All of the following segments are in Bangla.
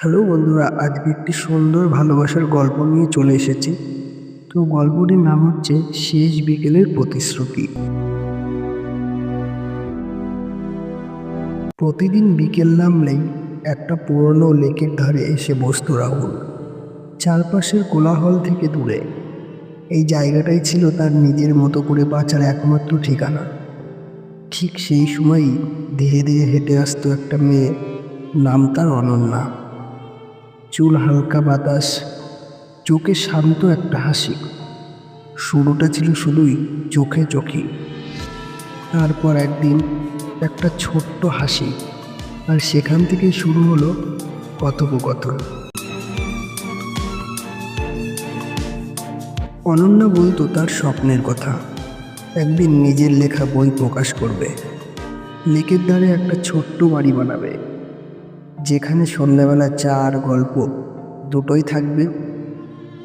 হ্যালো বন্ধুরা, আজকে একটি সুন্দর ভালোবাসার গল্প নিয়ে চলে এসেছি। তো গল্পটির নাম হচ্ছে শেষ বিকেলের প্রতিশ্রুতি। প্রতিদিন বিকেল নামলেই একটা পুরনো লেকের ধারে এসে বসতো রাহুল, চারপাশের কোলাহল থেকে দূরে। এই জায়গাটাই ছিল তার নিজের মতো করে বাঁচার একমাত্র ঠিকানা। ঠিক সেই সময়ই ধীরে ধীরে হেঁটে আসতো একটা মেয়ে, নাম তার অনন্যা। চুল হালকা বাতাস, চোখে শান্ত একটা হাসি। শুরুটা ছিল শুধুই চোখে চোখে, তারপর একদিন একটা ছোট্ট হাসি, আর সেখান থেকেই শুরু হলো কথোপকথন। অনন্যা বলতো তার স্বপ্নের কথা, একদিন নিজের লেখা বই প্রকাশ করবে, লেকের ধারে একটা ছোট্ট বাড়ি বানাবে, যেখানে সন্ধ্যাবেলা চা আর গল্প দুটোই থাকবে।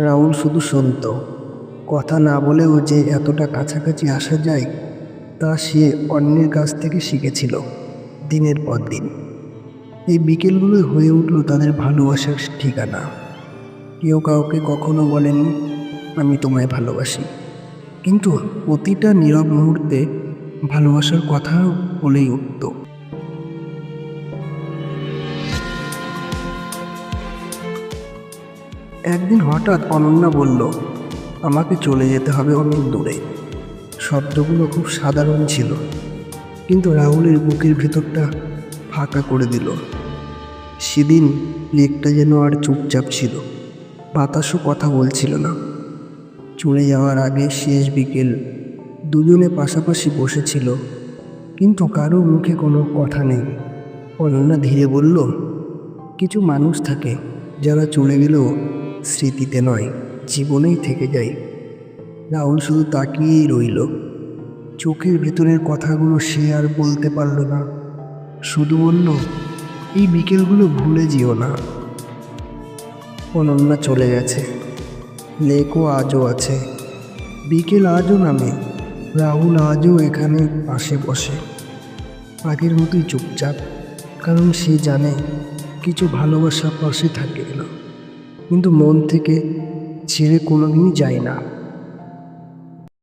রাহুল শুধু শুনত, কথা না বলেও যে এতটা কাছাকাছি আসা যায় তা সে অন্যের কাছ থেকে শিখেছিল দিনের পর দিন। এই বিকেলগুলো হয়ে উঠল তাদের ভালোবাসার ঠিকানা। কেউ কাউকে কখনো বলেনি আমি তোমায় ভালোবাসি, কিন্তু প্রতিটা নীরব মুহূর্তে ভালোবাসার কথা বলেই উঠত। একদিন হঠাৎ অনন্যা বলল, আমাকে চলে যেতে হবে অনেক দূরে। শব্দগুলো খুব সাধারণ ছিল, কিন্তু রাহুলের বুকের ভেতরটা ফাঁকা করে দিল। সেদিন লেকটা যেন আর চুপচাপ ছিল, বাতাসও কথা বলছিল না। চলে যাওয়ার আগে শেষ বিকেল, দুজনে পাশাপাশি বসেছিল, কিন্তু কারো মুখে কোনো কথা নেই। অনন্যা ধীরে বলল, কিছু মানুষ থাকে যারা চলে গেলেও স্মৃতিতে নয়, জীবনেই থেকে যায়। রাহুল শুধু তাকিয়েই রইল। চোখের ভেতরের কথাগুলো সে আর বলতে পারল না, শুধু বলল, এই বিকেলগুলো ভুলে যেও না। অনন্যা চলে গেছে, লেকও আজও আছে, বিকেল আজও নামে, রাহুল আজও এখানে পাশে বসে, আগের মতোই চুপচাপ, কারণ সে জানে কিছু ভালোবাসা পাশে থাকে না, কিন্তু মন থেকে ছেড়ে কোনোদিনই যায় না।